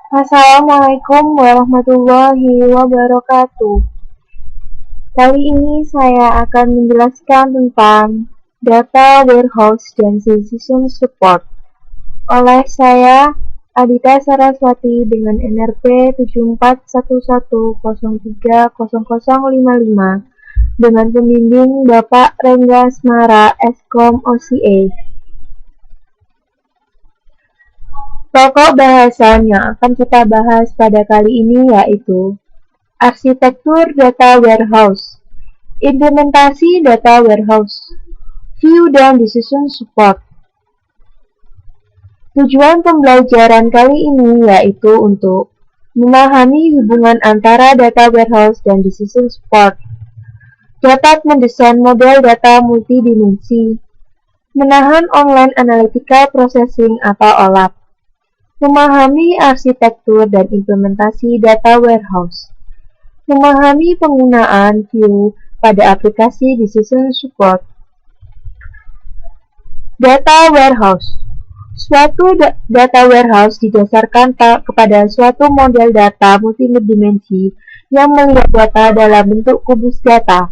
Assalamualaikum warahmatullahi wabarakatuh. Kali ini saya akan menjelaskan tentang Data Warehouse dan Decision Support oleh saya, Adita Saraswati dengan NRP 7411030055 dengan pembimbing Bapak Rengga Smara, Eskom OCA. Pokok bahasan yang akan kita bahas pada kali ini yaitu arsitektur data warehouse, implementasi data warehouse, view dan decision support. Tujuan pembelajaran kali ini yaitu untuk memahami hubungan antara data warehouse dan decision support, dapat mendesain model data multidimensi, menahan online analytical processing atau OLAP, memahami arsitektur dan implementasi data warehouse, memahami penggunaan view pada aplikasi decision support. Data warehouse. Suatu data warehouse didasarkan kepada suatu model data multidimensi yang melihat data dalam bentuk kubus data.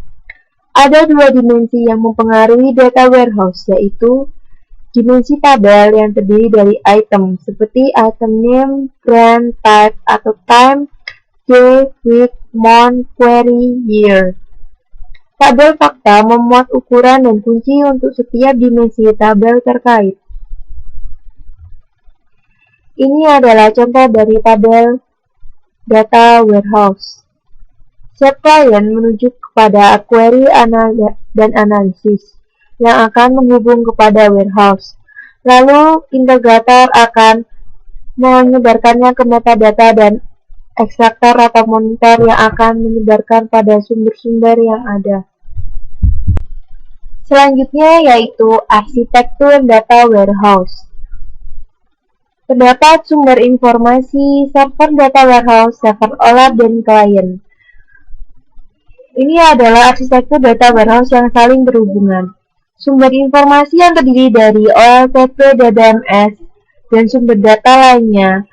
Ada dua dimensi yang mempengaruhi data warehouse, yaitu dimensi tabel yang terdiri dari item seperti item name, brand, type, atau time, day, week, month, query, year. Tabel fakta memuat ukuran dan kunci untuk setiap dimensi tabel terkait. Ini adalah contoh dari tabel data warehouse. Setiap klien menuju kepada query dan analisis yang akan menghubung kepada warehouse. Lalu, integrator akan menyebarkannya ke metadata dan ekstraktor atau monitor yang akan menyebarkan pada sumber-sumber yang ada. Selanjutnya yaitu arsitektur data warehouse. Terdapat sumber informasi, server data warehouse, server OLAP, dan klien. Ini adalah arsitektur data warehouse yang saling berhubungan. Sumber informasi yang terdiri dari OLTP, DBMS, dan sumber data lainnya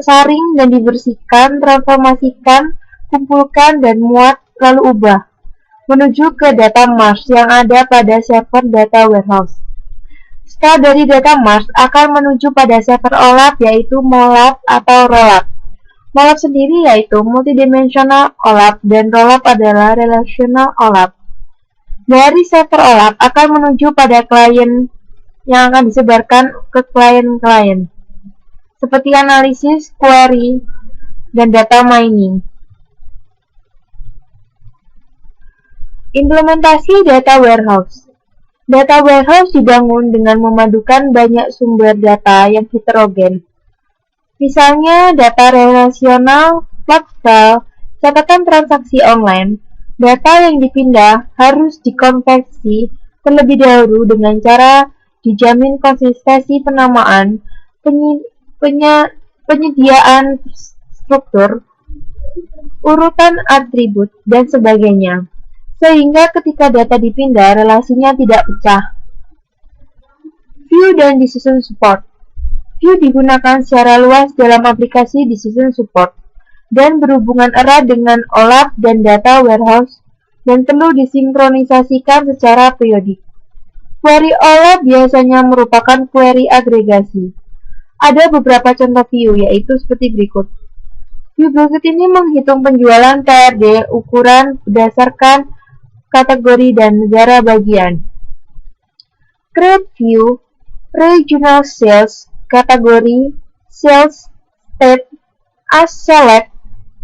saring dan dibersihkan, transformasikan, kumpulkan, dan muat, lalu ubah, menuju ke data mars yang ada pada server data warehouse. Setelah dari data mars akan menuju pada server OLAP, yaitu MOLAP atau ROLAP. MOLAP sendiri yaitu multidimensional OLAP dan ROLAP adalah relational OLAP. Dari server OLAP akan menuju pada klien yang akan disebarkan ke klien-klien, seperti analisis, query, dan data mining. Implementasi data warehouse. Data warehouse dibangun dengan memadukan banyak sumber data yang heterogen. Misalnya data relasional, log file, catatan transaksi online. Data yang dipindah harus dikonversi terlebih dahulu dengan cara dijamin konsistensi penamaan, penyediaan struktur, urutan atribut, dan sebagainya, sehingga ketika data dipindah, relasinya tidak pecah. View dan decision support. View digunakan secara luas dalam aplikasi decision support dan berhubungan erat dengan OLAP dan data warehouse dan perlu disinkronisasikan secara periodik. Query OLAP biasanya merupakan query agregasi. Ada beberapa contoh view, yaitu seperti berikut. View berikut ini menghitung penjualan TRD ukuran berdasarkan kategori dan negara bagian. Create view, regional sales, kategori, sales, state, as select,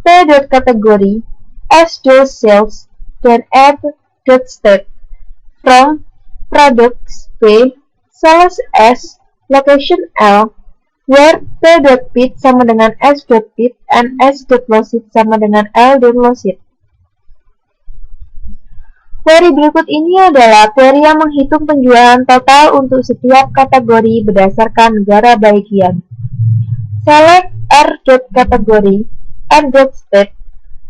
p.category, s.sales, dan app.state. From, products p, sales s, location l, where p.pit sama dengan s.pit, and s.locit sama dengan l.locit. Query berikut ini adalah query yang menghitung penjualan total untuk setiap kategori berdasarkan negara bagian. Select r.category, r.state,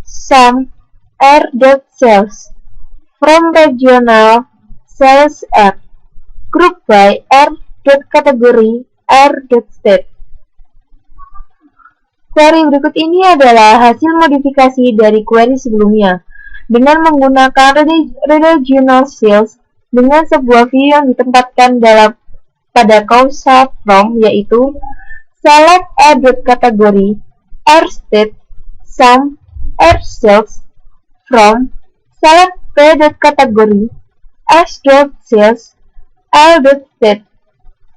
sum, r.sales, from regional, sales r, group by r.category, r.state. Query berikut ini adalah hasil modifikasi dari query sebelumnya dengan menggunakan relational sales dengan sebuah view yang ditempatkan pada causal from, yaitu select category state sum sales from select category s.sales l.state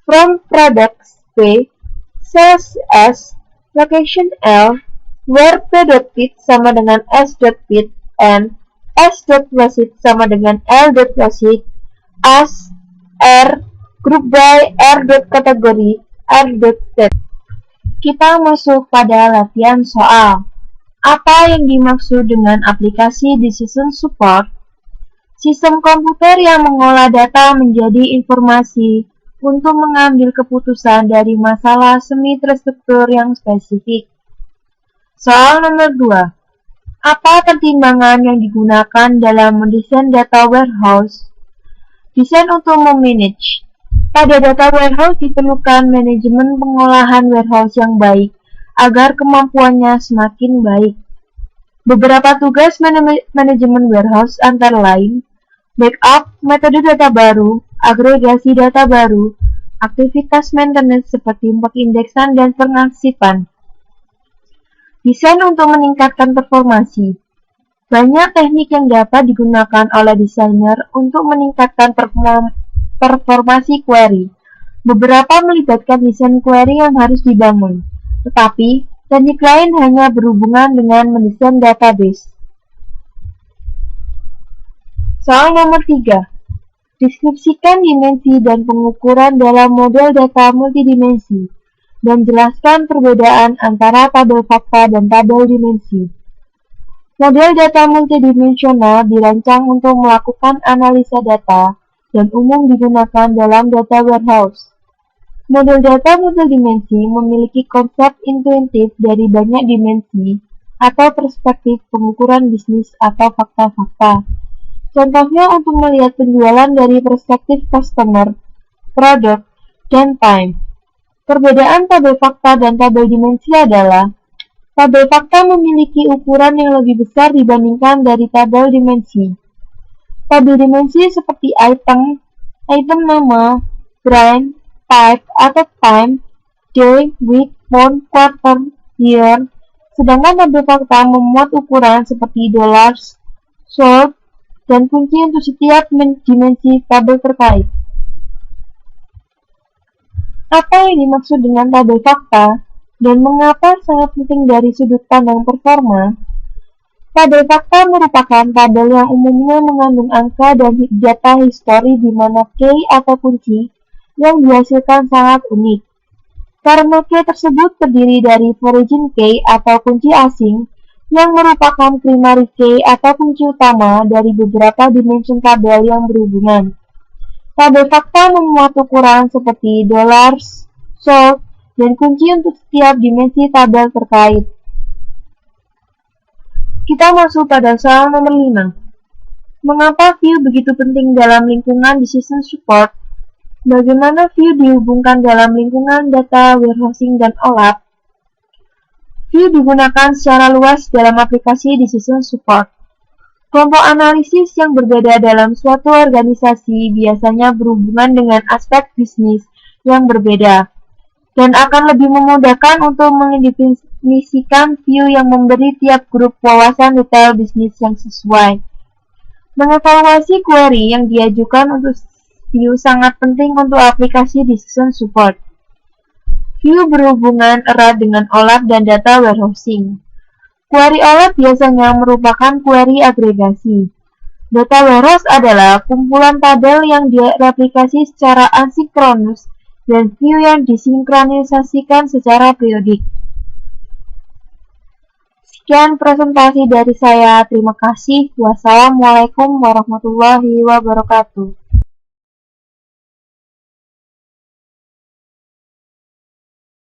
from products p sales s location L, where p.fit sama dengan s.fit and s.proceed sama dengan l.proceed, as R, group by R.category, R.state. Kita masuk pada latihan soal. Apa yang dimaksud dengan aplikasi decision support? Sistem komputer yang mengolah data menjadi informasi untuk mengambil keputusan dari masalah semi-terstruktur yang spesifik. Soal nomor 2. Apa pertimbangan yang digunakan dalam mendesain data warehouse? Desain untuk memanage. Pada data warehouse diperlukan manajemen pengolahan warehouse yang baik agar kemampuannya semakin baik. Beberapa tugas manajemen warehouse antara lain backup, metode data baru, agregasi data baru, aktivitas maintenance seperti pengindeksan dan pengarsipan. Desain untuk meningkatkan performasi. Banyak teknik yang dapat digunakan oleh desainer untuk meningkatkan performasi query. Beberapa melibatkan desain query yang harus dibangun, tetapi teknik lain hanya berhubungan dengan mendesain database. Soal nomor 3. Deskripsikan dimensi dan pengukuran dalam model data multidimensi, dan jelaskan perbedaan antara tabel fakta dan tabel dimensi. Model data multidimensional dirancang untuk melakukan analisa data dan umum digunakan dalam data warehouse. Model data multidimensi memiliki konsep intuitif dari banyak dimensi atau perspektif pengukuran bisnis atau fakta-fakta. Contohnya untuk melihat penjualan dari perspektif customer, produk, dan time. Perbedaan tabel fakta dan tabel dimensi adalah tabel fakta memiliki ukuran yang lebih besar dibandingkan dari tabel dimensi. Tabel dimensi seperti item nama, brand, type, atau time, day, week, month, quarter, year. Sedangkan tabel fakta memuat ukuran seperti dollars, sold, dan kunci untuk setiap dimensi tabel terkait. Apa yang dimaksud dengan tabel fakta dan mengapa sangat penting dari sudut pandang performa? Tabel fakta merupakan tabel yang umumnya mengandung angka dan data histori di mana key atau kunci yang dihasilkan sangat unik. Karena key tersebut terdiri dari origin key atau kunci asing yang merupakan primary key atau kunci utama dari beberapa dimensi tabel yang berhubungan. Tabel fakta memuat ukuran seperti dollars, sold, dan kunci untuk setiap dimensi tabel terkait. Kita masuk pada soal nomor 5. Mengapa view begitu penting dalam lingkungan decision support? Bagaimana view dihubungkan dalam lingkungan data warehousing dan OLAP? View digunakan secara luas dalam aplikasi decision support. Kelompok analisis yang berbeda dalam suatu organisasi biasanya berhubungan dengan aspek bisnis yang berbeda, dan akan lebih memudahkan untuk mendefinisikan view yang memberi tiap grup wawasan detail bisnis yang sesuai. Mengevaluasi query yang diajukan untuk view sangat penting untuk aplikasi decision support. View berhubungan erat dengan OLAP dan data warehousing. Query OLAP biasanya merupakan query agregasi. Data warehouse adalah kumpulan tabel yang direplikasi secara asinkronus dan view yang disinkronisasikan secara periodik. Sekian presentasi dari saya. Terima kasih. Wassalamualaikum warahmatullahi wabarakatuh.